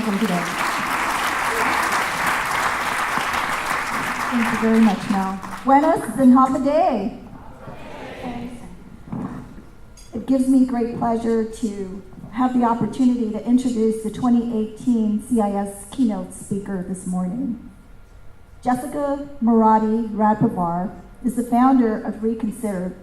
welcome today. Thank you very much, Mel. Buenos and happy day. It gives me great pleasure to have the opportunity to introduce the 2018 CIS keynote speaker this morning. Jessica Marati Radparvar is the founder of Reconsider,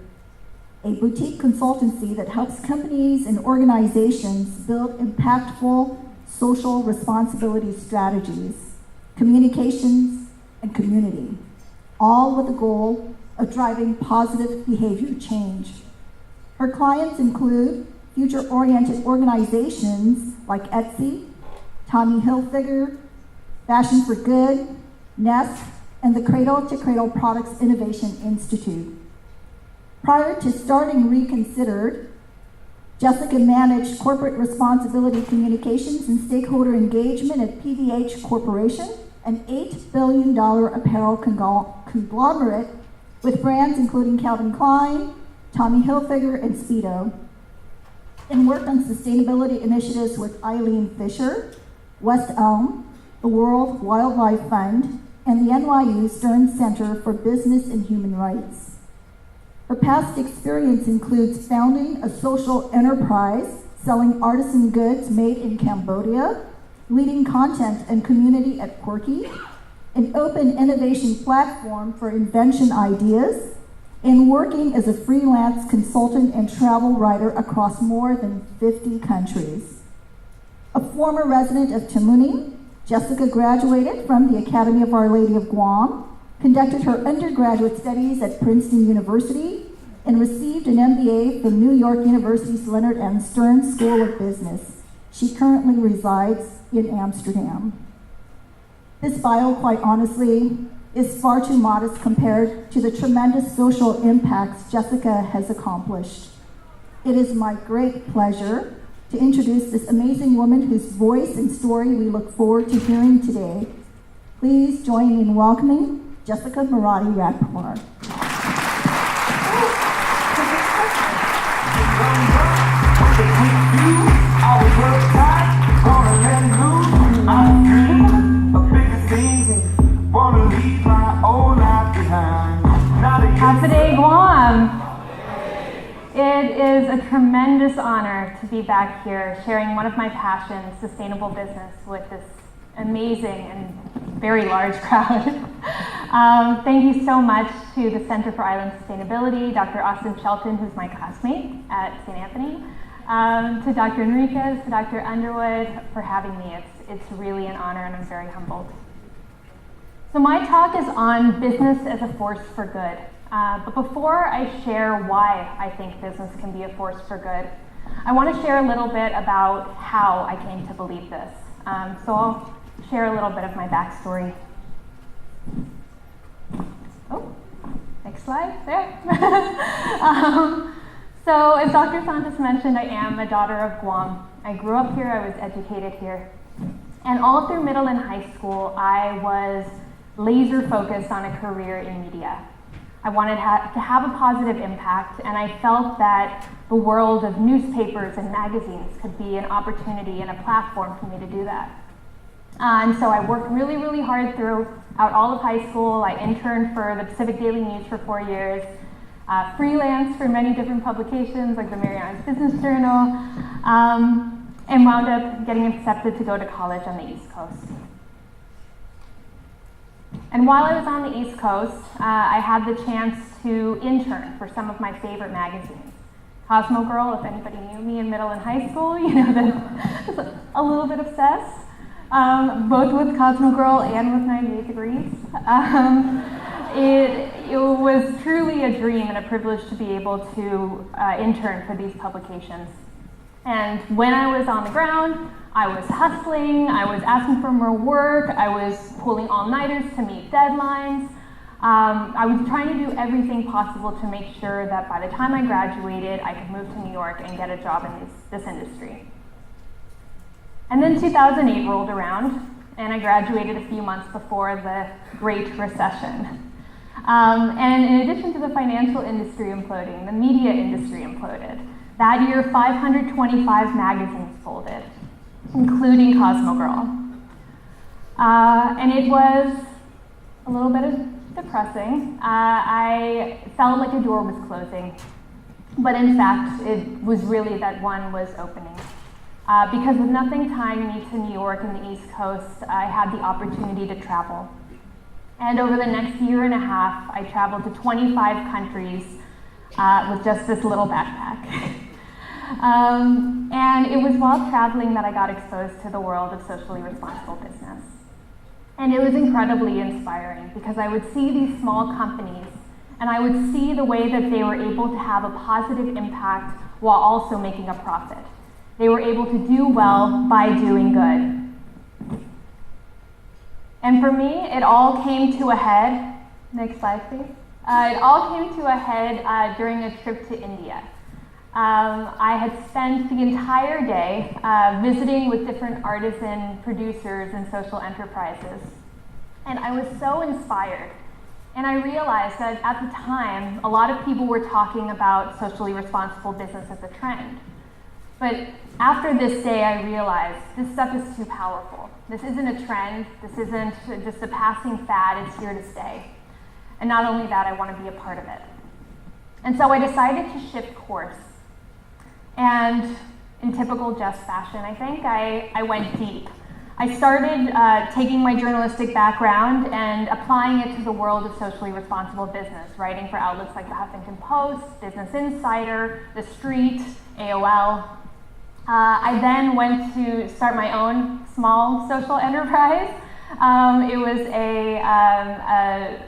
a boutique consultancy that helps companies and organizations build impactful social responsibility strategies, communications, and community, all with the goal of driving positive behavior change. Her clients include future-oriented organizations like Etsy, Tommy Hilfiger, Fashion for Good, Nest, and the Cradle to Cradle Products Innovation Institute. Prior to starting Reconsidered, Jessica managed corporate responsibility communications and stakeholder engagement at PVH Corporation, an $8 billion apparel conglomerate with brands including Calvin Klein, Tommy Hilfiger, and Speedo, and worked on sustainability initiatives with EILEEN Fisher, West Elm, the World Wildlife Fund, and the NYU Stern Center for Business and Human Rights. Her past experience includes founding a social enterprise, selling artisan goods made in Cambodia, leading content and community at Quirky, an open innovation platform for invention ideas, and working as a freelance consultant and travel writer across more than 50 countries. A former resident of Tamuning, Jessica graduated from the Academy of Our Lady of Guam, conducted her undergraduate studies at Princeton University, and received an MBA from New York University's Leonard M. Stern School of Business. She currently resides in Amsterdam. This bio, quite honestly, is far too modest compared to the tremendous social impacts Jessica has accomplished. It is my great pleasure to introduce this amazing woman whose voice and story we look forward to hearing today. Please join me in welcoming Jessica Marati Radparvar. Happy day, Guam! It is a tremendous honor to be back here sharing one of my passions, sustainable business, with this amazing and very large crowd. Thank you so much to the Center for Island Sustainability, Dr. Austin Shelton, who's my classmate at St. Anthony, to Dr. Enriquez, to Dr. Underwood for having me. It's really an honor and I'm very humbled. So my talk is on business as a force for good. But before I share why I think business can be a force for good, I want to share a little bit about how I came to believe this. So I'll share a little bit of my backstory. Oh, next slide, there. So as Dr. Santos mentioned, I am a daughter of Guam. I grew up here, I was educated here. And all through middle and high school, I was laser focused on a career in media. I wanted to have a positive impact, and I felt that the world of newspapers and magazines could be an opportunity and a platform for me to do that. And so I worked really, really hard throughout all of high school. I interned for the Pacific Daily News for 4 years, freelance for many different publications like the Mariana's Business Journal, and wound up getting accepted to go to college on the East Coast. And while I was on the East Coast, I had the chance to intern for some of my favorite magazines. Cosmo Girl, if anybody knew me in middle and high school, you know that I was a little bit obsessed, both with Cosmo Girl and with 98 Degrees. It was truly a dream and a privilege to be able to intern for these publications. And when I was on the ground, I was hustling, I was asking for more work, I was pulling all-nighters to meet deadlines. I was trying to do everything possible to make sure that by the time I graduated, I could move to New York and get a job in this industry. And then 2008 rolled around, and I graduated a few months before the Great Recession. And in addition to the financial industry imploding, the media industry imploded. That year, 525 magazines folded. including Cosmo Girl. And it was a little bit depressing. I felt like a door was closing, but in fact, it was really that one was opening. Because with nothing tying me to New York and the East Coast, I had the opportunity to travel. And over the next year and a half, I traveled to 25 countries with just this little backpack. And it was while traveling that I got exposed to the world of socially responsible business. And it was incredibly inspiring because I would see these small companies and I would see the way that they were able to have a positive impact while also making a profit. They were able to do well by doing good. And for me, it all came to a head. Next slide, please. It all came to a head during a trip to India. I had spent the entire day visiting with different artisan producers and social enterprises. And I was so inspired. And I realized that at the time, a lot of people were talking about socially responsible business as a trend. But after this day, I realized this stuff is too powerful. This isn't a trend. This isn't just a passing fad. It's here to stay. And not only that, I want to be a part of it. And so I decided to shift course. And in typical Jess fashion, I think, I went deep. I started taking my journalistic background and applying it to the world of socially responsible business, writing for outlets like the Huffington Post, Business Insider, The Street, AOL. I then went to start my own small social enterprise. It was a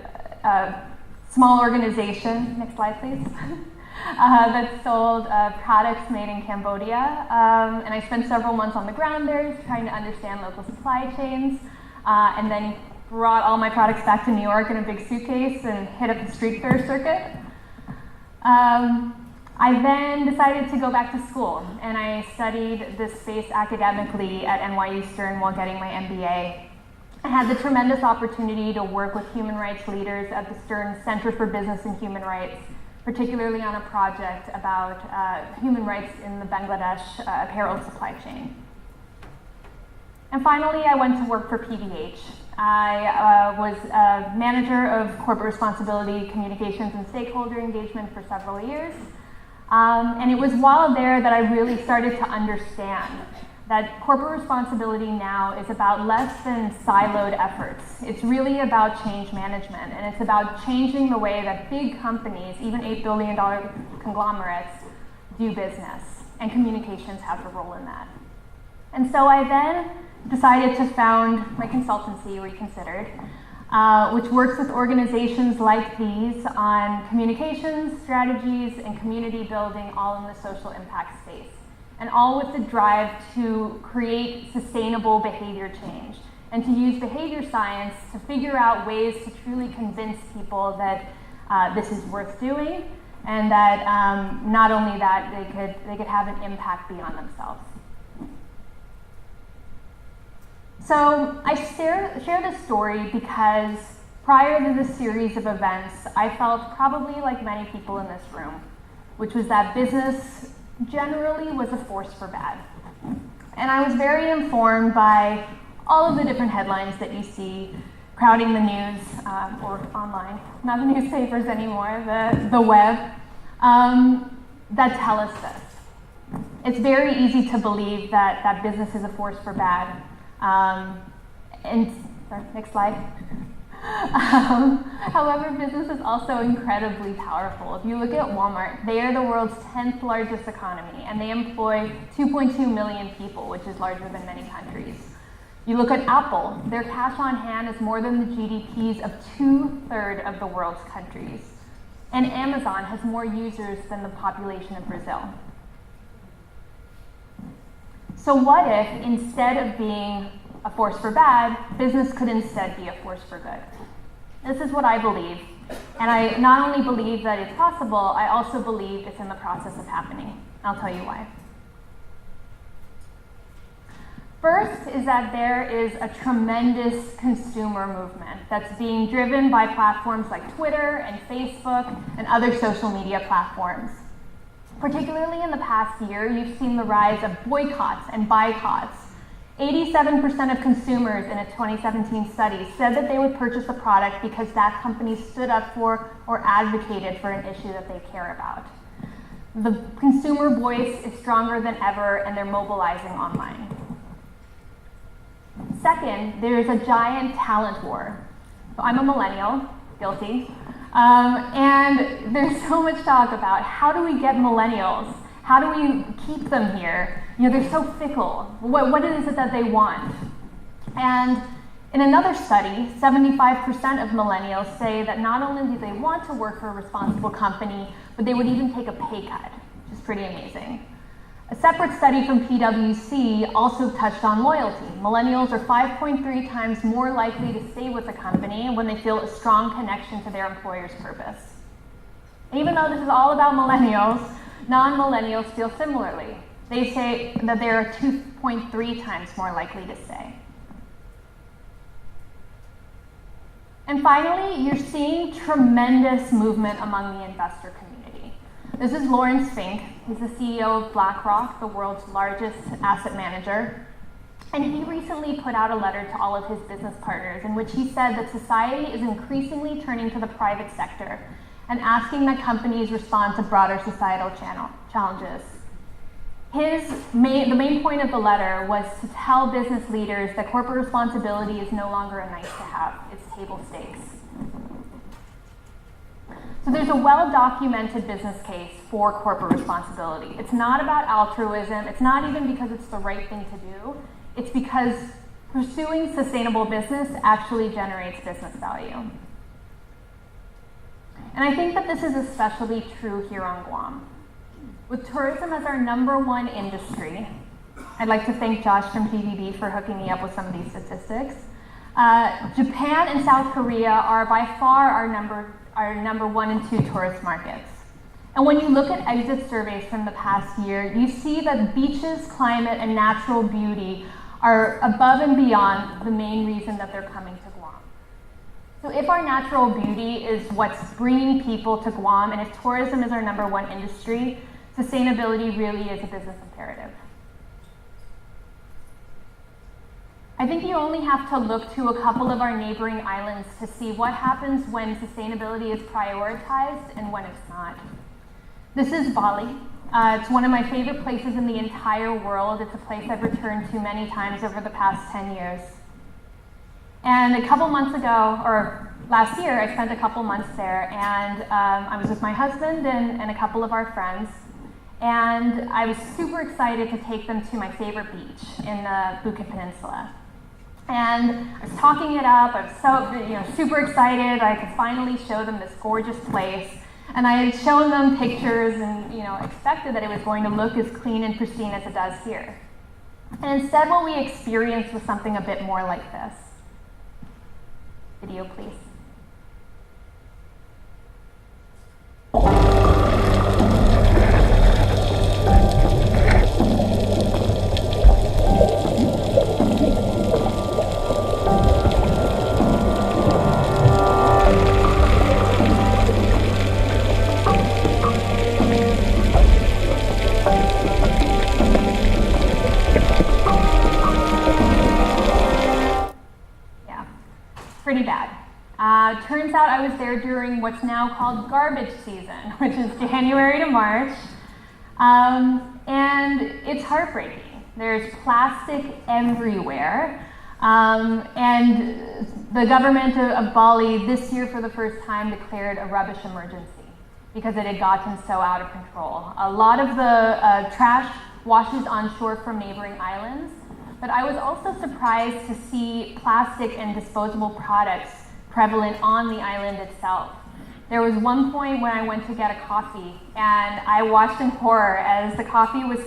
small organization, next slide please, that sold products made in Cambodia. And I spent several months on the ground there trying to understand local supply chains, and then brought all my products back to New York in a big suitcase and hit up the street fair circuit. I then decided to go back to school, and I studied this space academically at NYU Stern while getting my MBA. I had the tremendous opportunity to work with human rights leaders at the Stern Center for Business and Human Rights, particularly on a project about human rights in the Bangladesh apparel supply chain. And finally, I went to work for PVH. I was a manager of corporate responsibility, communications, and stakeholder engagement for several years. And it was while there that I really started to understand that corporate responsibility now is about less than siloed efforts. It's really about change management, and it's about changing the way that big companies, even $8 billion conglomerates, do business, and communications has a role in that. And so I then decided to found my consultancy, Reconsidered, which works with organizations like these on communications, strategies, and community building, all in the social impact space, and all with the drive to create sustainable behavior change and to use behavior science to figure out ways to truly convince people that this is worth doing, and that not only that, they could have an impact beyond themselves. So I share this story because prior to this series of events, I felt probably like many people in this room, which was that business generally was a force for bad. And I was very informed by all of the different headlines that you see crowding the news, or online, not the newspapers anymore, the web, that tell us this. It's very easy to believe that business is a force for bad. Sorry, next slide. However, business is also incredibly powerful. If you look at Walmart, they are the world's 10th largest economy, and they employ 2.2 million people, which is larger than many countries. You look at Apple, their cash on hand is more than the GDPs of 2/3 of the world's countries. And Amazon has more users than the population of Brazil. So what if, instead of being a force for bad, business could instead be a force for good? This is what I believe. And I not only believe that it's possible, I also believe it's in the process of happening. I'll tell you why. First is that there is a tremendous consumer movement that's being driven by platforms like Twitter and Facebook and other social media platforms. Particularly in the past year, you've seen the rise of boycotts and boycotts 87% of consumers in a 2017 study said that they would purchase a product because that company stood up for or advocated for an issue that they care about. The consumer voice is stronger than ever, and they're mobilizing online. Second, there's a giant talent war. So I'm a millennial, guilty, and there's so much talk about how do we get millennials? How do we keep them here? You know, they're so fickle. What is it that they want? And in another study, 75% of millennials say that not only do they want to work for a responsible company, but they would even take a pay cut, which is pretty amazing. A separate study from PwC also touched on loyalty. Millennials are 5.3 times more likely to stay with a company when they feel a strong connection to their employer's purpose. And even though this is all about millennials, non-millennials feel similarly. They say that they are 2.3 times more likely to stay. And finally, you're seeing tremendous movement among the investor community. This is Lawrence Fink. He's the CEO of BlackRock, the world's largest asset manager. And he recently put out a letter to all of his business partners in which he said that society is increasingly turning to the private sector and asking that companies respond to broader societal challenges. The main point of the letter was to tell business leaders that corporate responsibility is no longer a nice to have, it's table stakes. So there's a well-documented business case for corporate responsibility. It's not about altruism, it's not even because it's the right thing to do, it's because pursuing sustainable business actually generates business value. And I think that this is especially true here on Guam. With tourism as our #1 industry, I'd like to thank Josh from PVB for hooking me up with some of these statistics. Japan and South Korea are by far our number 1 and 2 tourist markets. And when you look at exit surveys from the past year, you see that beaches, climate, and natural beauty are above and beyond the main reason that they're coming to Guam. So if our natural beauty is what's bringing people to Guam, and if tourism is our #1 industry, sustainability really is a business imperative. I think you only have to look to a couple of our neighboring islands to see what happens when sustainability is prioritized and when it's not. This is Bali. It's one of my favorite places in the entire world. It's a place I've returned to many times over the past 10 years. And a couple months ago, or last year, I spent a couple months there, and I was with my husband and a couple of our friends, and I was super excited to take them to my favorite beach in the Bukit Peninsula. And I was talking it up, I was so super excited, I could finally show them this gorgeous place. And I had shown them pictures and expected that it was going to look as clean and pristine as it does here. And instead what we experienced was something a bit more like this. Video, please. Pretty bad. Turns out I was there during what's now called garbage season, which is January to March, and it's heartbreaking. There's plastic everywhere, and the government of Bali this year for the first time declared a rubbish emergency because it had gotten so out of control. A lot of the trash washes on shore from neighboring islands, but I was also surprised to see plastic and disposable products prevalent on the island itself. There was one point when I went to get a coffee, and I watched in horror as the coffee was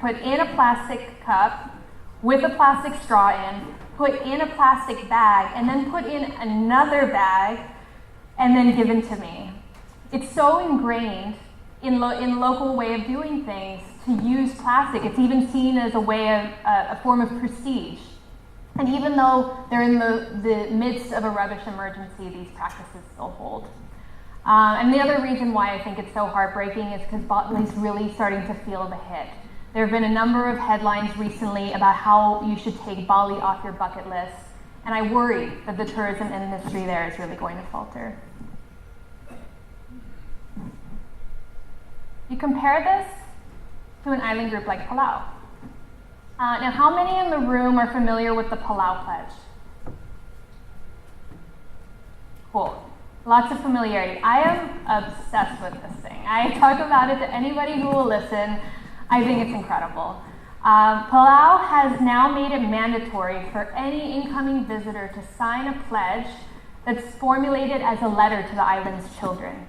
put in a plastic cup with a plastic straw in, put in a plastic bag, and then put in another bag, and then given to me. It's so ingrained in local way of doing things to use plastic. It's even seen as a way of a form of prestige. And even though they're in the midst of a rubbish emergency, these practices still hold. And the other reason why I think it's so heartbreaking is because Bali's really starting to feel the hit. There have been a number of headlines recently about how you should take Bali off your bucket list, and I worry that the tourism industry there is really going to falter. You compare this to an island group like Palau. Now, how many in the room are familiar with the Palau Pledge? Cool. Lots of familiarity. I am obsessed with this thing. I talk about it to anybody who will listen. I think it's incredible. Palau has now made it mandatory for any incoming visitor to sign a pledge that's formulated as a letter to the island's children,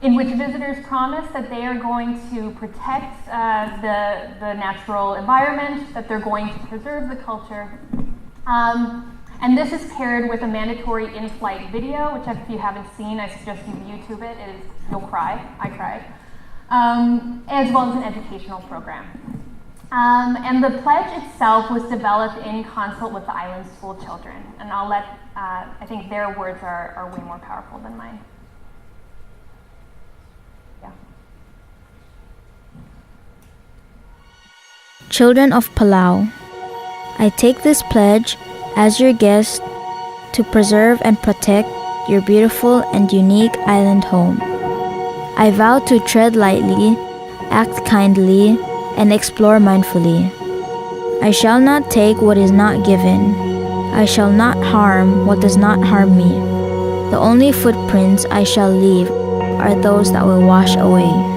in which visitors promise that they are going to protect the natural environment, that they're going to preserve the culture. And this is paired with a mandatory in-flight video, which if you haven't seen, I suggest you YouTube it. You'll cry. I cried. As well as an educational program. And the pledge itself was developed in consult with the island's school children. And I'll let, I think their words are way more powerful than mine. Yeah. Children of Palau, I take this pledge as your guest to preserve and protect your beautiful and unique island home. I vow to tread lightly, act kindly, and explore mindfully. I shall not take what is not given. I shall not harm what does not harm me. The only footprints I shall leave are those that will wash away.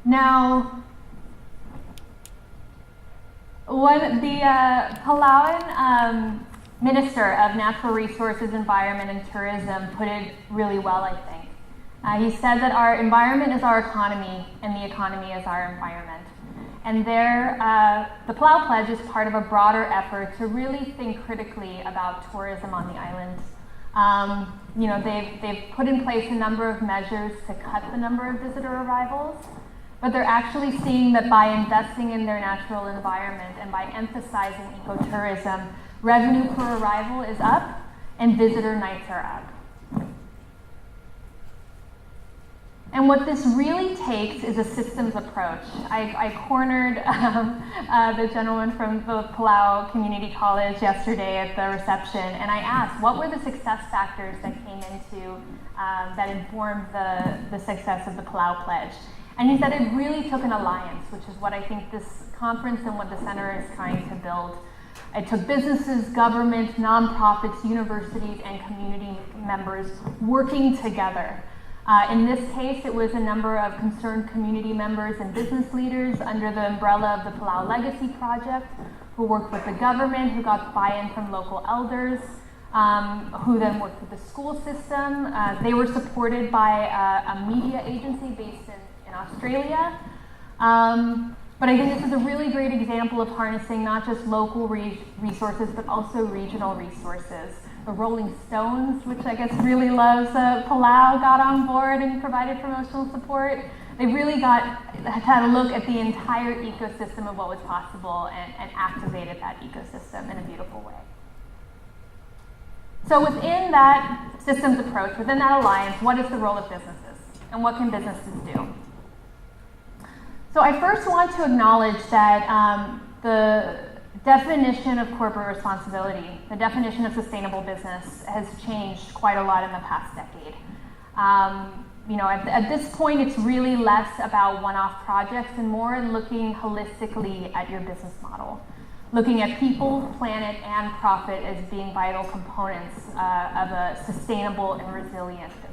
Now, the Palauan Minister of Natural Resources, Environment, and Tourism put it really well, I think. He said that our environment is our economy, and the economy is our environment. And the Palau Pledge is part of a broader effort to really think critically about tourism on the island. They've put in place a number of measures to cut the number of visitor arrivals, but they're actually seeing that by investing in their natural environment and by emphasizing ecotourism, revenue per arrival is up and visitor nights are up. And what this really takes is a systems approach. I cornered the gentleman from the Palau Community College yesterday at the reception, and I asked, what were the success factors that came into, that informed the success of the Palau Pledge? And he said it really took an alliance, which is what I think this conference and what the center is trying to build. It took businesses, government, nonprofits, universities, and community members working together. In this case, it was a number of concerned community members and business leaders under the umbrella of the Palau Legacy Project, who worked with the government, who got buy-in from local elders, who then worked with the school system. They were supported by a media agency based in Australia. But I think this is a really great example of harnessing not just local resources, but also regional resources. The Rolling Stones, which I guess really loves Palau, got on board and provided promotional support. They really had a look at the entire ecosystem of what was possible and activated that ecosystem in a beautiful way. So within that systems approach, within that alliance, what is the role of businesses? And what can businesses do? So I first want to acknowledge that the definition of corporate responsibility, the definition of sustainable business has changed quite a lot in the past decade. At this point, it's really less about one-off projects and more looking holistically at your business model, looking at people, planet, and profit as being vital components of a sustainable and resilient business.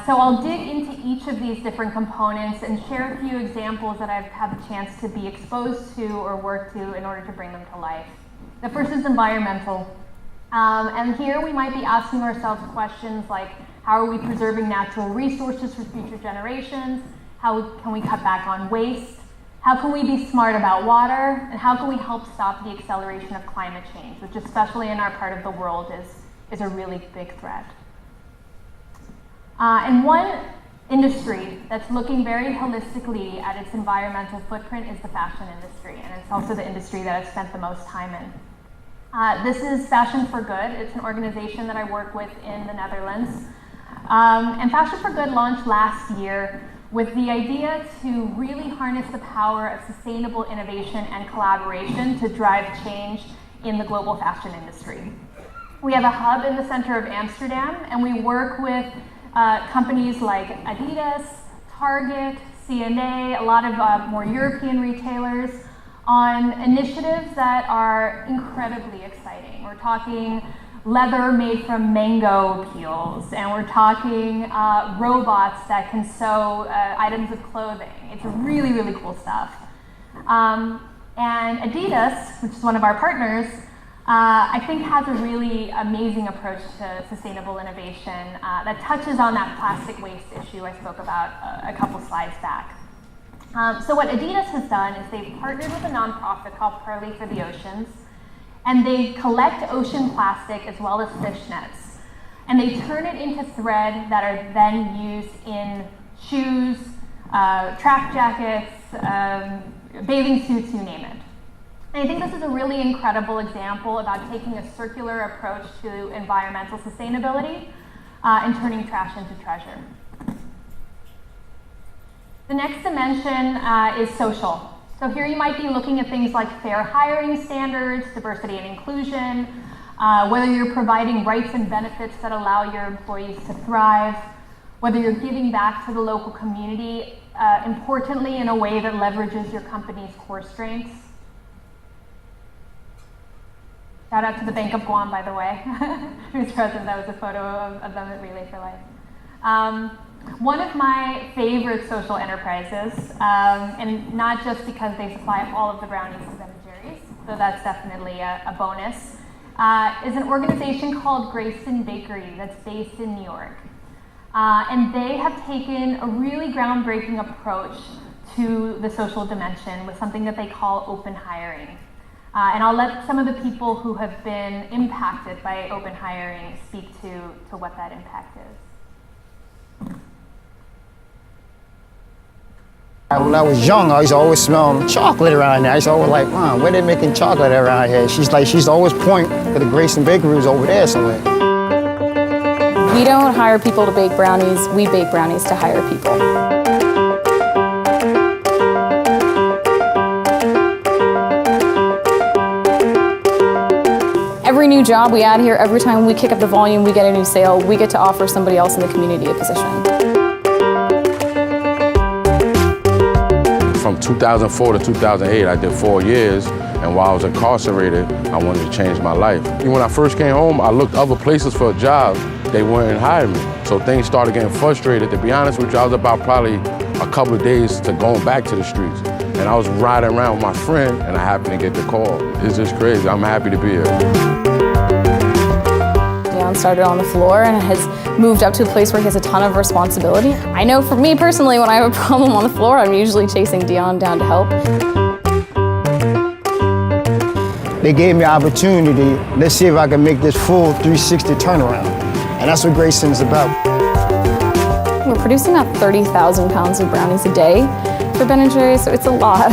So I'll dig into each of these different components and share a few examples that I've had the chance to be exposed to or work to in order to bring them to life. The first is environmental. And here we might be asking ourselves questions like, how are we preserving natural resources for future generations? How can we cut back on waste? How can we be smart about water? And how can we help stop the acceleration of climate change, which especially in our part of the world is a really big threat. And one industry that's looking very holistically at its environmental footprint is the fashion industry, and it's also the industry that I've spent the most time in. This is Fashion for Good. It's an organization that I work with in the Netherlands. And Fashion for Good launched last year with the idea to really harness the power of sustainable innovation and collaboration to drive change in the global fashion industry. We have a hub in the center of Amsterdam, and we work with companies like Adidas, Target, C&A, a lot of more European retailers on initiatives that are incredibly exciting. We're talking leather made from mango peels, and we're talking robots that can sew items of clothing. It's really, really cool stuff. And Adidas, which is one of our partners, I think has a really amazing approach to sustainable innovation that touches on that plastic waste issue I spoke about a couple slides back. So what Adidas has done is they've partnered with a nonprofit called Pearly for the Oceans, and they collect ocean plastic as well as fish nets, and they turn it into thread that are then used in shoes, track jackets, bathing suits, you name it. And I think this is a really incredible example about taking a circular approach to environmental sustainability and turning trash into treasure. The next dimension is social. So here you might be looking at things like fair hiring standards, diversity and inclusion, whether you're providing rights and benefits that allow your employees to thrive, whether you're giving back to the local community, importantly in a way that leverages your company's core strengths. Shout out to the Bank of Guam, by the way, who's present. That was a photo of them at Relay for Life. One of my favorite social enterprises, and not just because they supply all of the brownies to Ben & Jerry's, so that's definitely a bonus, is an organization called Greyston Bakery that's based in New York. And they have taken a really groundbreaking approach to the social dimension with something that they call open hiring. And I'll let some of the people who have been impacted by open hiring speak to what that impact is. When I was young, I used to always smell chocolate around there. I used to always like, Mom, where they making chocolate around here? She used to always point to the Greyston Bakery was over there somewhere. We don't hire people to bake brownies, we bake brownies to hire people. Every new job we add here, every time we kick up the volume, we get a new sale, we get to offer somebody else in the community a position. From 2004 to 2008, I did 4 years, and while I was incarcerated, I wanted to change my life. When I first came home, I looked other places for a job. They wouldn't hire me. So things started getting frustrated. To be honest with you, I was about probably a couple of days to going back to the streets. And I was riding around with my friend, and I happened to get the call. It's just crazy. I'm happy to be here. Dion started on the floor and has moved up to a place where he has a ton of responsibility. I know for me personally, when I have a problem on the floor, I'm usually chasing Dion down to help. They gave me an opportunity. Let's see if I can make this full 360 turnaround. And that's what Greyston's about. We're producing about 30,000 pounds of brownies a day for Ben & Jerry's, so it's a lot.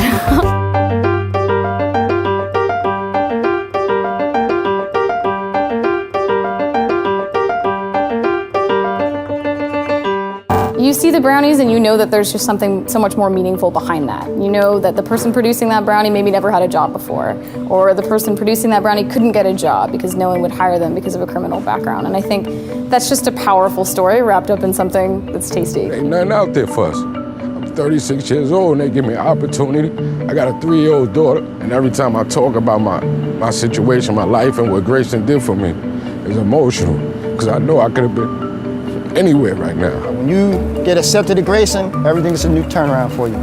You see the brownies and you know that there's just something so much more meaningful behind that. You know that the person producing that brownie maybe never had a job before, or the person producing that brownie couldn't get a job because no one would hire them because of a criminal background. And I think that's just a powerful story wrapped up in something that's tasty. Ain't nothing out there for us. I'm 36 years old and they give me an opportunity. I got a 3-year-old daughter, and every time I talk about my situation, my life, and what Greyston did for me, it's emotional, because I know I could have been anywhere right now. When you get accepted to Grayson, everything is a new turnaround for you.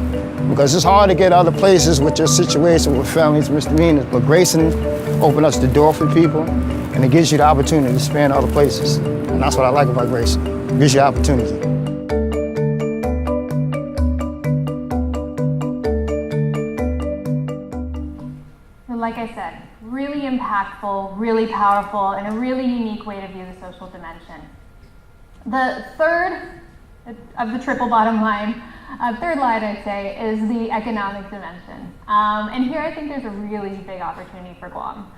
Because it's hard to get other places with your situation with felonies, misdemeanors, but Grayson opened us the door for people, and it gives you the opportunity to expand other places. And that's what I like about Grayson. It gives you opportunity. Like I said, really impactful, really powerful, and a really unique way to view the social dimension. The third of the triple bottom line, third line I'd say, is the economic dimension. And here I think there's a really big opportunity for Guam.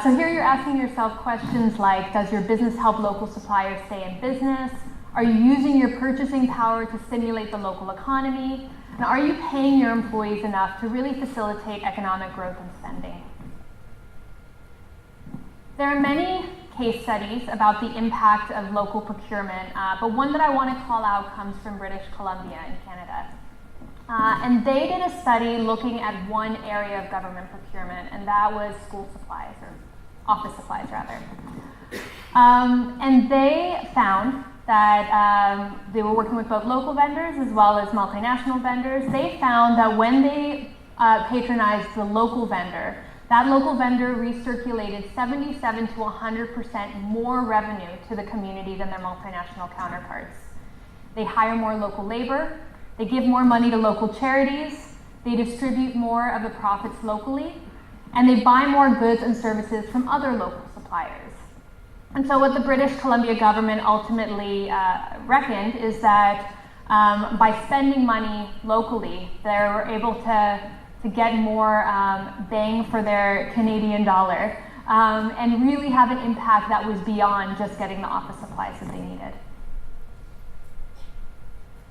So here you're asking yourself questions like, does your business help local suppliers stay in business? Are you using your purchasing power to stimulate the local economy? And are you paying your employees enough to really facilitate economic growth and spending? There are many case studies about the impact of local procurement, but one that I want to call out comes from British Columbia in Canada. And they did a study looking at one area of government procurement, and that was school supplies, or office supplies rather. And they found that they were working with both local vendors as well as multinational vendors. They found that when they patronized the local vendor, that local vendor recirculated 77 to 100% more revenue to the community than their multinational counterparts. They hire more local labor, they give more money to local charities, they distribute more of the profits locally, and they buy more goods and services from other local suppliers. And so what the British Columbia government ultimately reckoned is that by spending money locally, they were able to get more bang for their Canadian dollar and really have an impact that was beyond just getting the office supplies that they needed.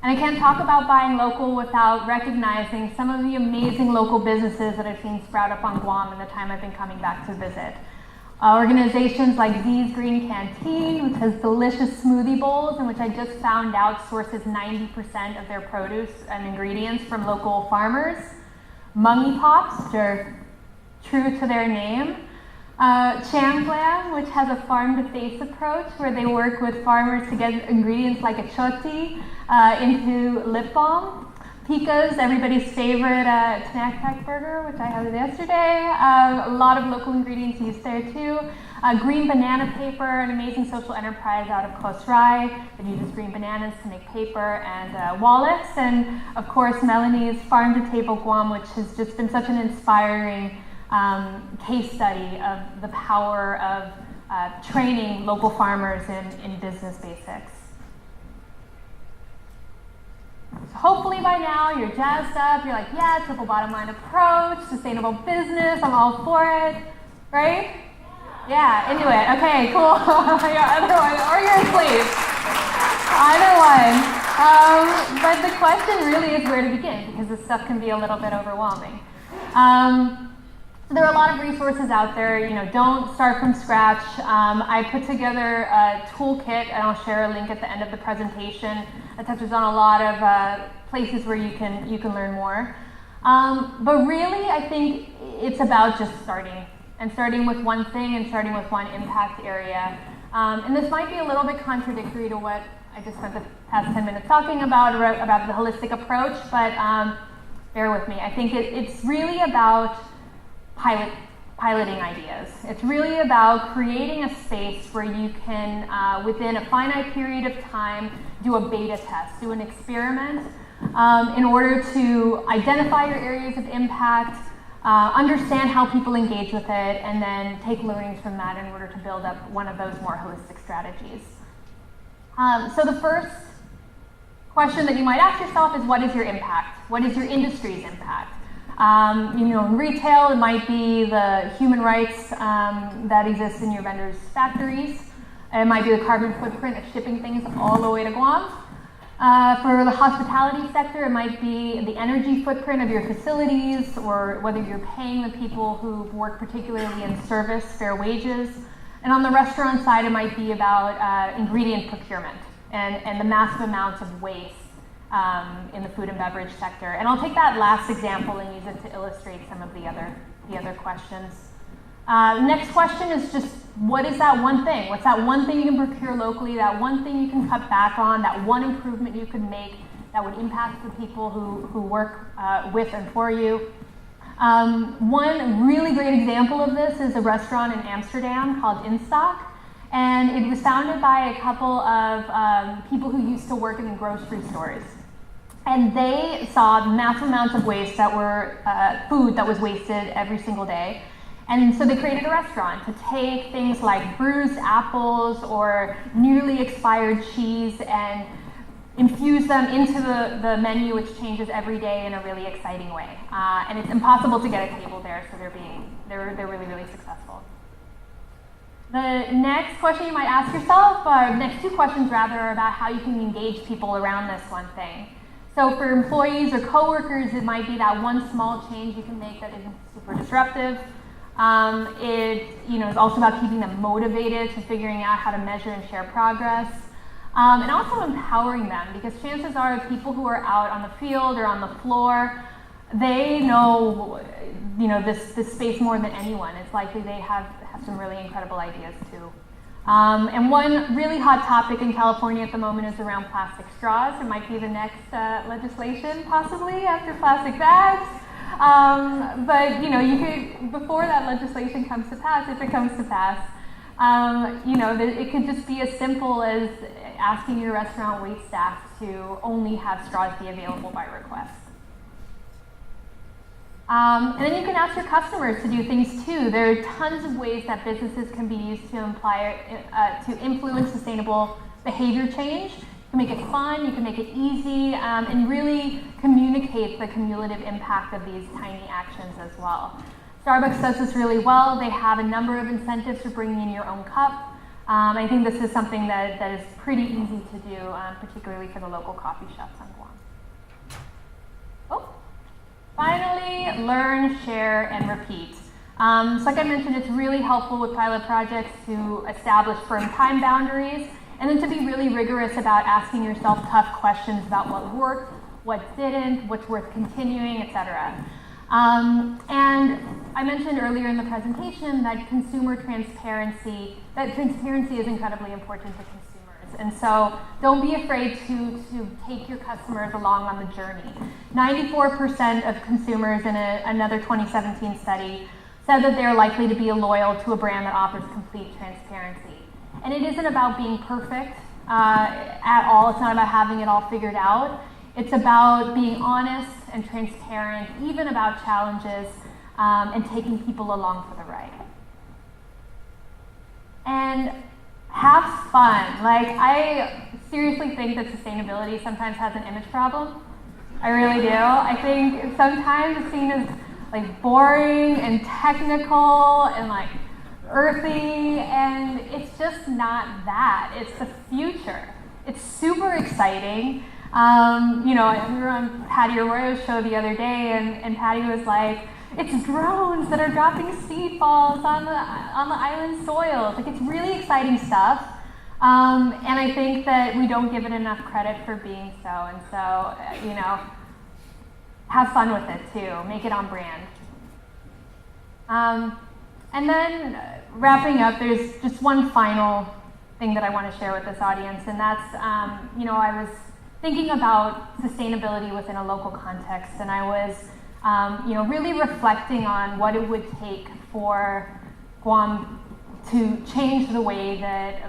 And I can't talk about buying local without recognizing some of the amazing local businesses that I've seen sprout up on Guam in the time I've been coming back to visit. Organizations like Z's Green Canteen, which has delicious smoothie bowls, and which I just found out sources 90% of their produce and ingredients from local farmers. Mungy Pops, which are true to their name. Cham Glam, which has a farm-to-face approach where they work with farmers to get ingredients like achoti into lip balm. Pika's, everybody's favorite snack pack burger, which I had yesterday. A lot of local ingredients used there too. Green banana paper, an amazing social enterprise out of Kosrae that uses green bananas to make paper and wallets. And of course, Melanie's Farm to Table Guam, which has just been such an inspiring case study of the power of training local farmers in business basics. So hopefully by now you're jazzed up, you're like, yeah, triple bottom line approach, sustainable business, I'm all for it, right? Yeah, into it. Okay, cool. Yeah, other one, or you're asleep. Either one. But the question really is where to begin, because this stuff can be a little bit overwhelming. There are a lot of resources out there. You know, don't start from scratch. I put together a toolkit, and I'll share a link at the end of the presentation. It touches on a lot of places where you can learn more. But really, I think it's about just starting with one thing and starting with one impact area. And this might be a little bit contradictory to what I just spent the past 10 minutes talking about the holistic approach, but bear with me. I think it's really about piloting ideas. It's really about creating a space where you can, within a finite period of time, do a beta test, do an experiment in order to identify your areas of impact, understand how people engage with it, and then take learnings from that in order to build up one of those more holistic strategies. So the first question that you might ask yourself is, what is your impact? What is your industry's impact? You know, in retail, it might be the human rights that exist in your vendors' factories. It might be the carbon footprint of shipping things all the way to Guam. For the hospitality sector, it might be the energy footprint of your facilities, or whether you're paying the people who work particularly in service fair wages. And on the restaurant side, it might be about ingredient procurement and the massive amounts of waste in the food and beverage sector. And I'll take that last example and use it to illustrate some of the other questions. Next question is just, what is that one thing? What's that one thing you can procure locally, that one thing you can cut back on, that one improvement you can make that would impact the people who work with and for you? One really great example of this is a restaurant in Amsterdam called In Stock. And it was founded by a couple of people who used to work in grocery stores. And they saw massive amounts of waste that were food that was wasted every single day. And so they created a restaurant to take things like bruised apples or nearly expired cheese and infuse them into the menu, which changes every day in a really exciting way. And it's impossible to get a table there, so they're really, really successful. The next question you might ask yourself, or next two questions rather, are about how you can engage people around this one thing. So for employees or coworkers, it might be that one small change you can make that isn't super disruptive. It is also about keeping them motivated to figuring out how to measure and share progress. And also empowering them, because chances are people who are out on the field or on the floor, they know this space more than anyone. It's likely they have some really incredible ideas too. And one really hot topic in California at the moment is around plastic straws. It might be the next legislation, possibly, after plastic bags. But you could, before that legislation comes to pass, if it comes to pass, it could just be as simple as asking your restaurant wait staff to only have straws be available by request. And then you can ask your customers to do things too. There are tons of ways that businesses can be used to influence sustainable behavior change. You can make it fun, you can make it easy, and really communicate the cumulative impact of these tiny actions as well. Starbucks does this really well. They have a number of incentives for bringing in your own cup. I think this is something that is pretty easy to do, particularly for the local coffee shops on Guam. Finally, learn, share, and repeat. So like I mentioned, it's really helpful with pilot projects to establish firm time boundaries, and then to be really rigorous about asking yourself tough questions about what worked, what didn't, what's worth continuing, etc. And I mentioned earlier in the presentation that transparency is incredibly important to consumers. And so don't be afraid to take your customers along on the journey. 94% of consumers in another 2017 study said that they're likely to be loyal to a brand that offers complete transparency. And it isn't about being perfect at all. It's not about having it all figured out. It's about being honest and transparent, even about challenges, and taking people along for the ride. And have fun. I seriously think that sustainability sometimes has an image problem. I really do. I think sometimes it's seen as boring and technical and earthy, and it's just not that. It's the future. It's super exciting. We were on Patty Arroyo's show the other day, and Patty was like, it's drones that are dropping seed balls on the island soils. It's really exciting stuff. And I think that we don't give it enough credit for being so. And so, have fun with it too. Make it on brand. And then wrapping up, there's just one final thing that I want to share with this audience, and that's, I was thinking about sustainability within a local context, and I was really reflecting on what it would take for Guam to change the way that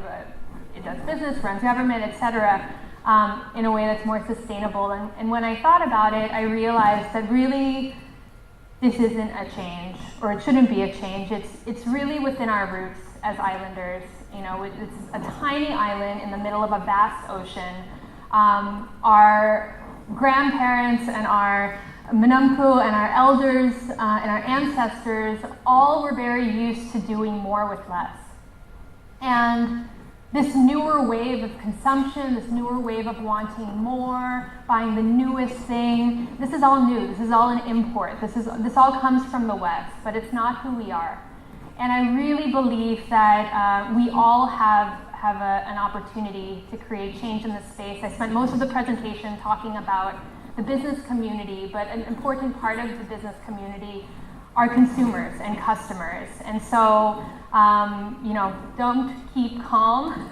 it does business, runs government, etc., in a way that's more sustainable. And when I thought about it, I realized that really this isn't a change, or it shouldn't be a change. It's really within our roots as islanders. It's a tiny island in the middle of a vast ocean. Our grandparents and our Manumku and our elders and our ancestors all were very used to doing more with less. And this newer wave of consumption, this newer wave of wanting more, buying the newest thing, this is all new. This is all an import. This all comes from the West, but it's not who we are. And I really believe that we all have an opportunity to create change in this space. I spent most of the presentation talking about the business community, but an important part of the business community our consumers and customers. And so, you know, don't keep calm.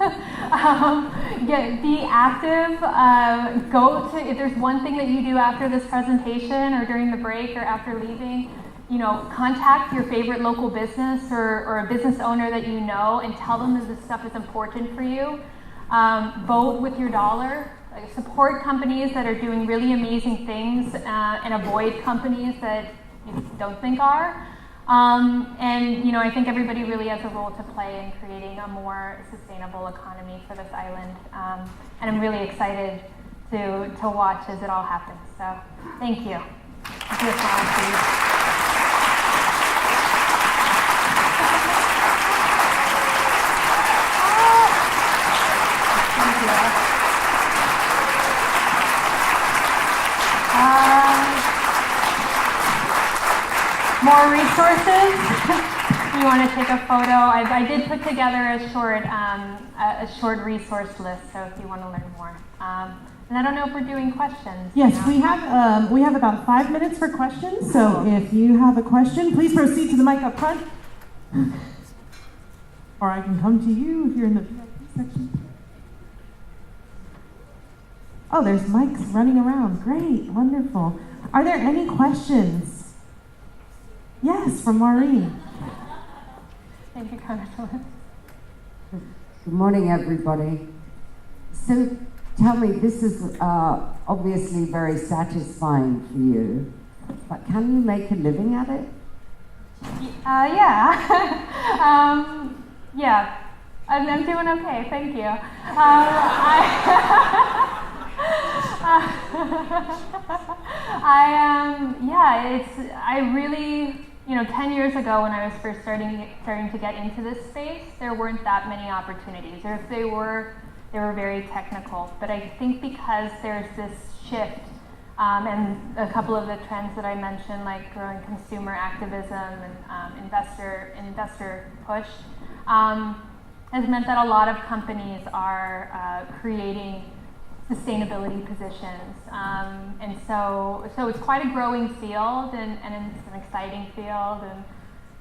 Be active. If there's one thing that you do after this presentation or during the break or after leaving, you know, contact your favorite local business or a business owner that you know and tell them that this stuff is important for you. Vote with your dollar. Support companies that are doing really amazing things and avoid companies that you don't think are. And you know, I think everybody really has a role to play in creating a more sustainable economy for this island. And I'm really excited to watch as it all happens. So thank you. Thank you, please. More resources. You want to take a photo? I did put together a short resource list. So if you want to learn more, and I don't know if we're doing questions. Yes, we have about 5 minutes for questions. So if you have a question, please proceed to the mic up front, or I can come to you if you're in the VIP section. Oh, there's mics running around. Great, wonderful. Are there any questions? Yes, from Maureen. Thank you, Congresswoman. Good morning, everybody. So tell me, this is obviously very satisfying for you, but can you make a living at it? Yeah. Yeah. I'm doing okay, thank you. I really, you know, 10 years ago when I was first starting to get into this space, there weren't that many opportunities, or if they were very technical. But I think because there's this shift, and a couple of the trends that I mentioned, like growing consumer activism and investor push, has meant that a lot of companies are creating sustainability positions, and so it's quite a growing field, and it's an exciting field, and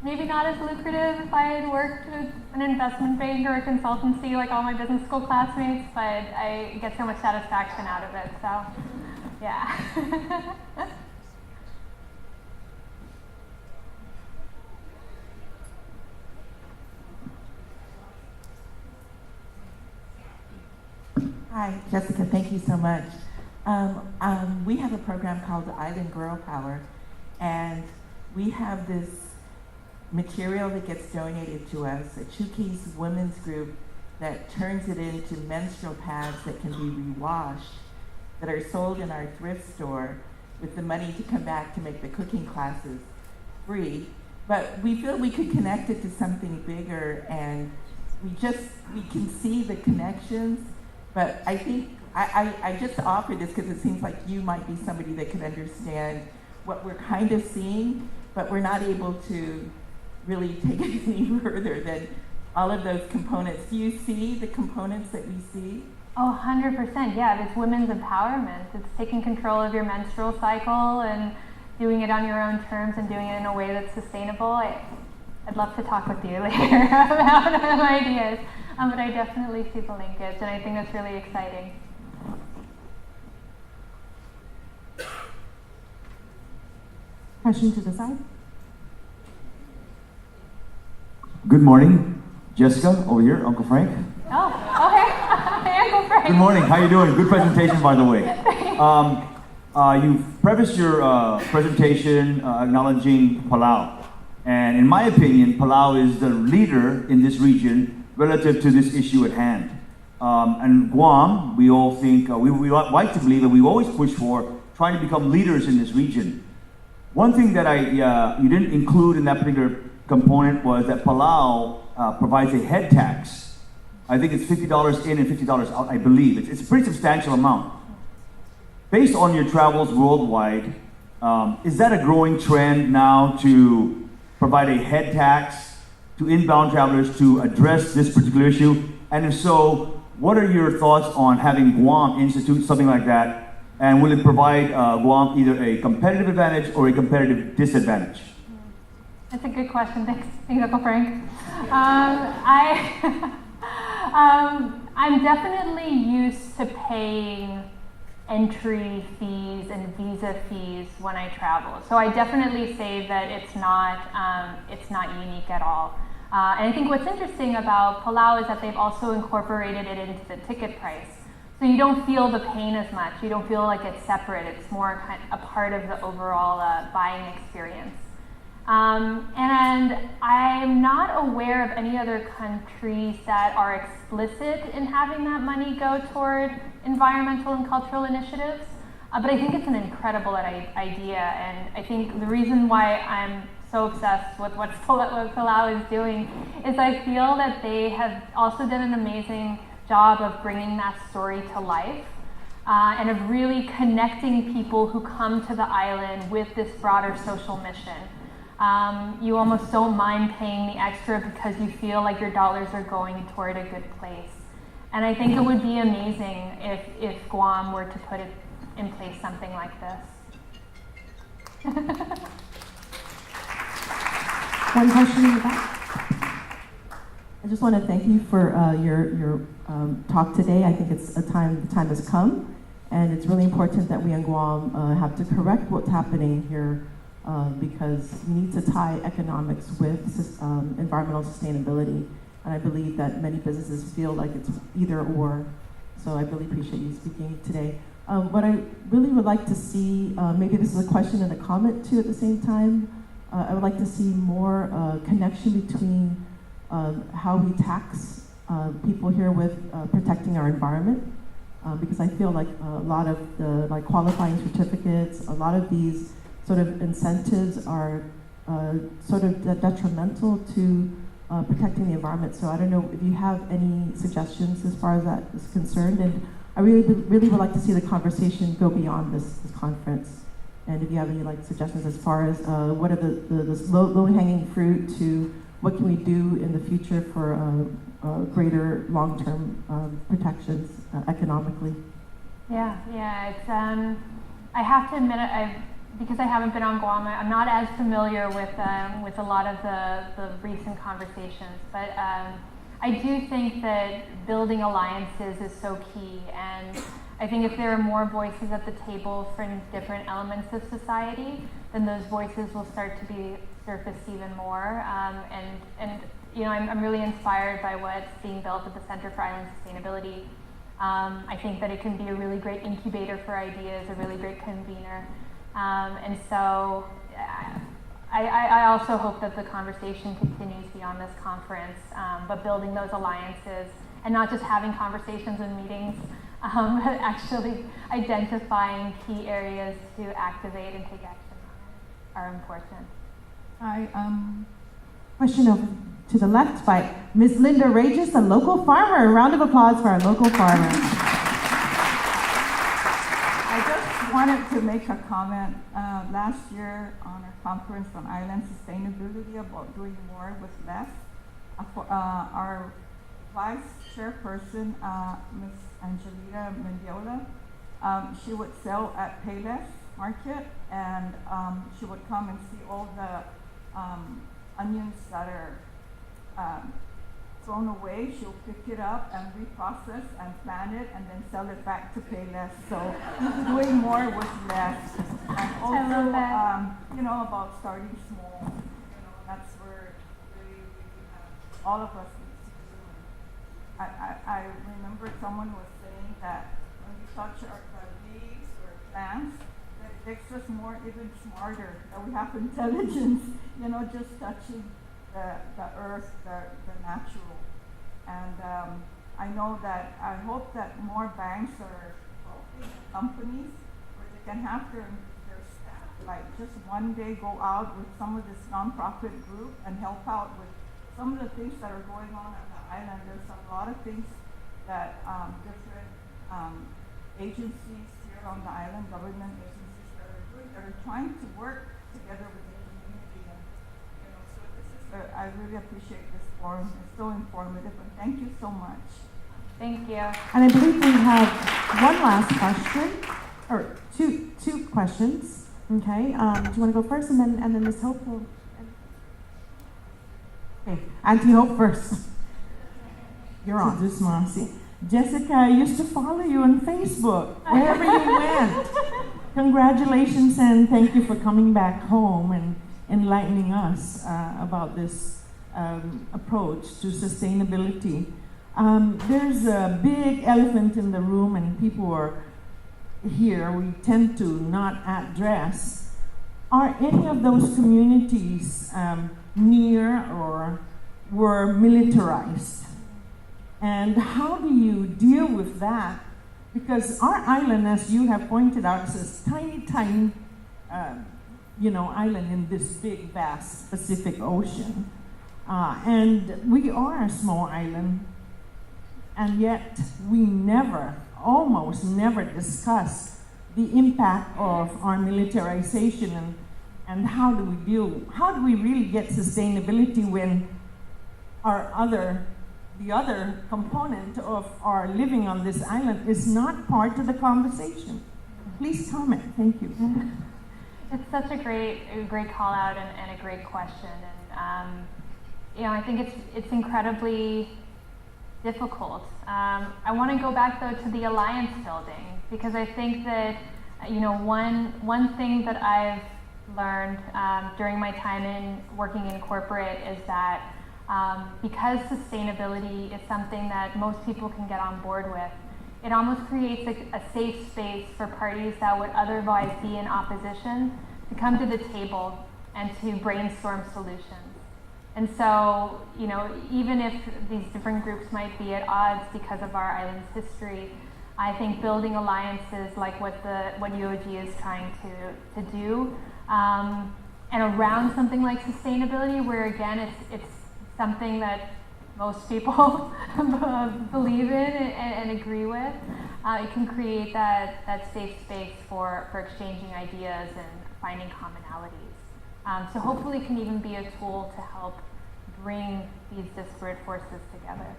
maybe not as lucrative if I had worked with an investment bank or a consultancy like all my business school classmates, but I get so much satisfaction out of it, so yeah. Hi, Jessica, thank you so much. We have a program called Island Girl Power, and we have this material that gets donated to us, a two-piece women's group that turns it into menstrual pads that can be rewashed, that are sold in our thrift store with the money to come back to make the cooking classes free. But we feel we could connect it to something bigger, and we can see the connections. But I think I just offered this because it seems like you might be somebody that could understand what we're kind of seeing, but we're not able to really take it any further than all of those components. Do you see the components that we see? Oh, 100%, yeah, it's women's empowerment. It's taking control of your menstrual cycle and doing it on your own terms and doing it in a way that's sustainable. I'd love to talk with you later about ideas. But I definitely see the linkage, and I think that's really exciting. Question to the side. Good morning, Jessica, over here, Uncle Frank. Oh, okay. Hey, Uncle Frank. Good morning, how you doing? Good presentation, by the way. You've prefaced your presentation acknowledging Palau. And in my opinion, Palau is the leader in this region relative to this issue at hand. And Guam, we all think, we like to believe, and we always push for trying to become leaders in this region. One thing that you didn't include in that particular component was that Palau provides a head tax. I think it's $50 in and $50 out, I believe. It's a pretty substantial amount. Based on your travels worldwide, is that a growing trend now to provide a head tax to inbound travelers to address this particular issue? And if so, what are your thoughts on having Guam institute something like that? And will it provide Guam either a competitive advantage or a competitive disadvantage? That's a good question. Thanks, Uncle Frank. I'm definitely used to paying entry fees and visa fees when I travel. So I definitely say that it's not unique at all. And I think what's interesting about Palau is that they've also incorporated it into the ticket price. So you don't feel the pain as much. You don't feel like it's separate. It's more kind of a part of the overall buying experience. And I'm not aware of any other countries that are explicit in having that money go toward environmental and cultural initiatives. But I think it's an incredible idea. And I think the reason why I'm so obsessed with what Palau is doing is I feel that they have also done an amazing job of bringing that story to life and of really connecting people who come to the island with this broader social mission. You almost don't mind paying the extra because you feel like your dollars are going toward a good place. And I think it would be amazing if Guam were to put it in place something like this. One question in the back. I just want to thank you for your talk today. I think the time has come, and it's really important that we in Guam have to correct what's happening here because we need to tie economics with environmental sustainability. And I believe that many businesses feel like it's either or. So I really appreciate you speaking today. What I really would like to see, maybe this is a question and a comment too at the same time, I would like to see more connection between how we tax people here with protecting our environment. Because I feel like a lot of the qualifying certificates, a lot of these sort of incentives are sort of detrimental to protecting the environment. So I don't know if you have any suggestions as far as that is concerned. And I really would like to see the conversation go beyond this conference. And if you have any suggestions as far as what are the low-hanging fruit to what can we do in the future for greater long-term protections economically? Yeah. It's I have to admit, because I haven't been on Guam, I'm not as familiar with a lot of the recent conversations. But I do think that building alliances is so key, and I think if there are more voices at the table from different elements of society, then those voices will start to be surfaced even more. And I'm really inspired by what's being built at the Center for Island Sustainability. I think that it can be a really great incubator for ideas, a really great convener. And so I also hope that the conversation continues beyond this conference, but building those alliances and not just having conversations and meetings, but actually identifying key areas to activate and take action on are important. Hi, question over to the left by Ms. Linda Regis, a local farmer. A round of applause for our local farmer. I just wanted to make a comment. Last year on our conference on island sustainability about doing more with less, our vice chairperson, Ms. Angelita Mendiola, she would sell at Payless Market, and she would come and see all the onions that are thrown away. She'll pick it up and reprocess and plan it and then sell it back to Payless. So doing more with less. And also, I love that. About starting small. That's where really all of us need to do. I remember someone was saying that when we touch the leaves or plants, that it makes us even smarter, that we have intelligence, just touching the earth, the natural. And I hope that more banks or companies where they can have their staff, just one day go out with some of this nonprofit group and help out with some of the things that are going on the island. There's a lot of things that different agencies here on the island, government agencies that are doing, that are trying to work together with the community. And so this is I really appreciate this forum. It's so informative, and thank you so much. Thank you. And I believe we have one last question, or two questions. Okay, do you want to go first, and then Ms. Hope will? Okay, Auntie Hope first. You're on. This Marcy. Jessica, I used to follow you on Facebook, wherever you went. Congratulations and thank you for coming back home and enlightening us about this approach to sustainability. There's a big elephant in the room and people are here we tend to not address. Are any of those communities near or were militarized? And how do you deal with that? Because our island, as you have pointed out, is a tiny, island in this big, vast Pacific Ocean. And we are a small island, and yet we almost never discuss the impact of our militarization and how do we really get sustainability when the other component of our living on this island is not part of the conversation. Please comment. Thank you. It's such a great call out and a great question. And I think it's incredibly difficult. I want to go back though to the alliance building because I think that one thing that I've learned during my time working in corporate is that because sustainability is something that most people can get on board with, it almost creates a safe space for parties that would otherwise be in opposition to come to the table and to brainstorm solutions. And so, even if these different groups might be at odds because of our island's history, I think building alliances like what UOG is trying to do, and around something like sustainability, where again it's something that most people believe in and agree with, it can create that safe space for exchanging ideas and finding commonalities. So hopefully it can even be a tool to help bring these disparate forces together.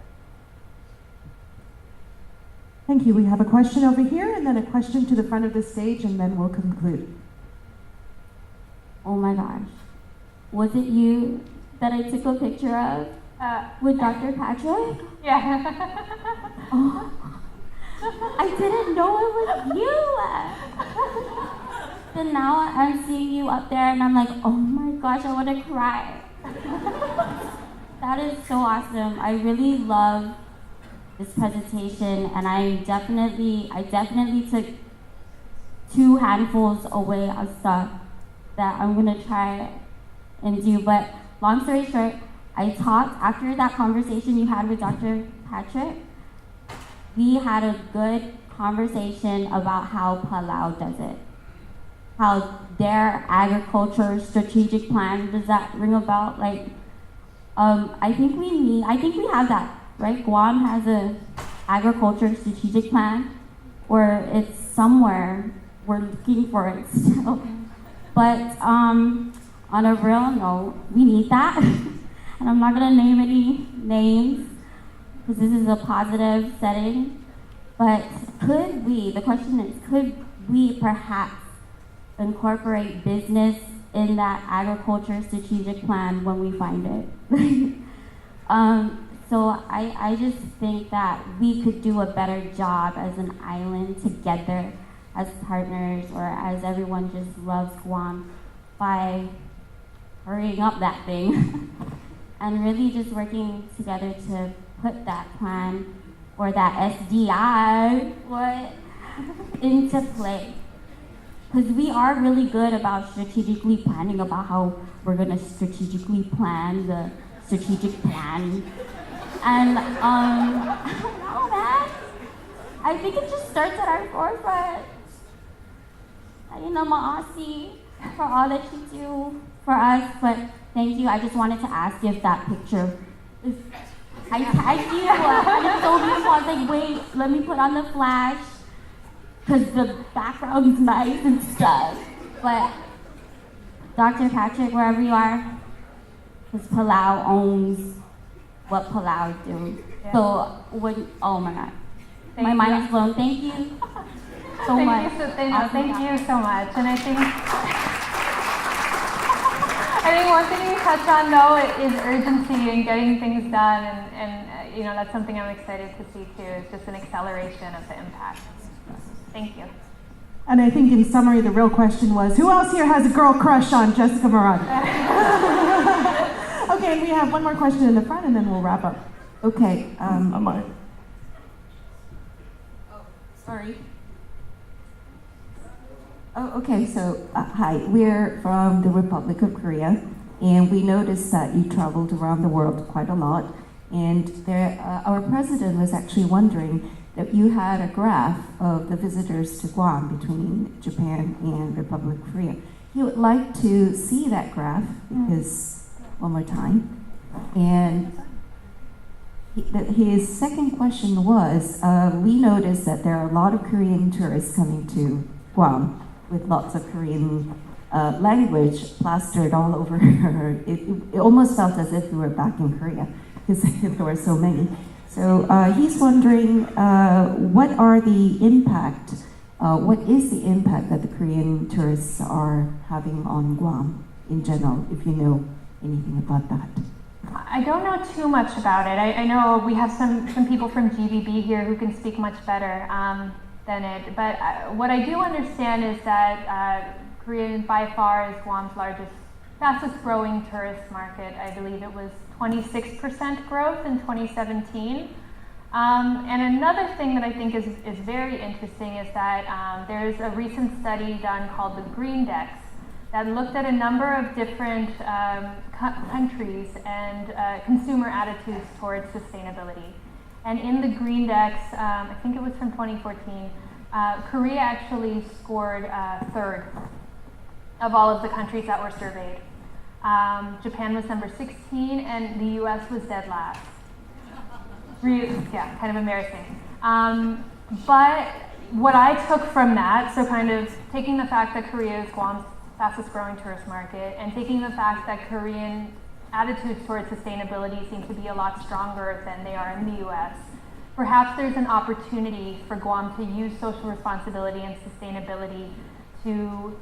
Thank you. We have a question over here and then a question to the front of the stage and then we'll conclude. Oh my gosh. Was it you that I took a picture of with Dr. Patrick? Yeah. Oh, I didn't know it was you. But now I'm seeing you up there and I'm like, oh my gosh, I want to cry. That is so awesome. I really love this presentation and I definitely took 2 handfuls away of stuff that I'm gonna try and do. But long story short, I talked after that conversation you had with Dr. Patrick. We had a good conversation about how Palau does it. How their agriculture strategic plan, does that ring a bell? I think we have that, right? Guam has a agriculture strategic plan, or it's somewhere, we're looking for it still. But on a real note, we need that. And I'm not gonna name any names, because this is a positive setting. But the question is, could we perhaps incorporate business in that agriculture strategic plan when we find it? So I just think that we could do a better job as an island together, as partners, or as everyone just loves Guam, by hurrying up that thing and really just working together to put that plan or that SDI into play. Because we are really good about strategically planning about how we're going to strategically plan the strategic plan. And I don't know, man. I think it just starts at our forefront. Ma'asi for all that you do for us. But thank you. I just wanted to ask you if that picture is. I tagged you and it's so beautiful. I was like, wait, let me put on the flash, because the background's nice and stuff. But Dr. Patrick, wherever you are, because Palau owns what Palau do. Yeah. So oh my God. My mind is blown. Thank you so much. Thank you so much. And I think one thing touch on though is urgency in getting things done, and you know, that's something I'm excited to see too. It's just an acceleration of the impact. Thank you. And I think in summary, the real question was, who else here has a girl crush on Jessica Marati? Okay, and we have one more question in the front, and then we'll wrap up. Okay. I might. Sorry. Oh, okay. So, hi. We're from the Republic of Korea, and we noticed that you traveled around the world quite a lot. And there, our president was actually wondering that you had a graph of the visitors to Guam between Japan and Republic of Korea. He would like to see that graph because one more time. And his second question was, we noticed that there are a lot of Korean tourists coming to Guam with lots of Korean language plastered all over. It almost felt as if we were back in Korea because there were so many. So he's wondering, what are the impact, what is the impact that the Korean tourists are having on Guam in general, if you know anything about that? I don't know too much about it. I know we have some people from GBB here who can speak much better than it. But what I do understand is that Korea by far is Guam's fastest growing tourist market. I believe it was 26% growth in 2017. And another thing that I think is very interesting is that there's a recent study done called the Green Dex that looked at a number of different countries and consumer attitudes towards sustainability. And in the Green Dex, I think it was from 2014, Korea actually scored third of all of the countries that were surveyed. Japan was number 16, and the US was dead last. Yeah, kind of embarrassing. But what I took from that, so kind of taking the fact that Korea is Guam's fastest growing tourist market, and taking the fact that Korean attitudes towards sustainability seem to be a lot stronger than they are in the US, perhaps there's an opportunity for Guam to use social responsibility and sustainability to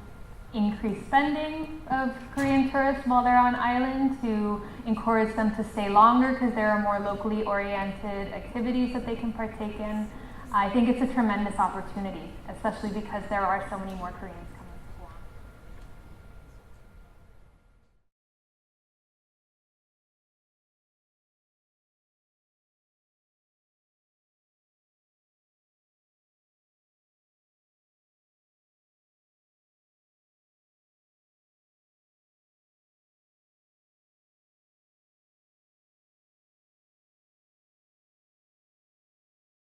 increase spending of Korean tourists while they're on island, to encourage them to stay longer because there are more locally oriented activities that they can partake in. I think it's a tremendous opportunity, especially because there are so many more Koreans coming.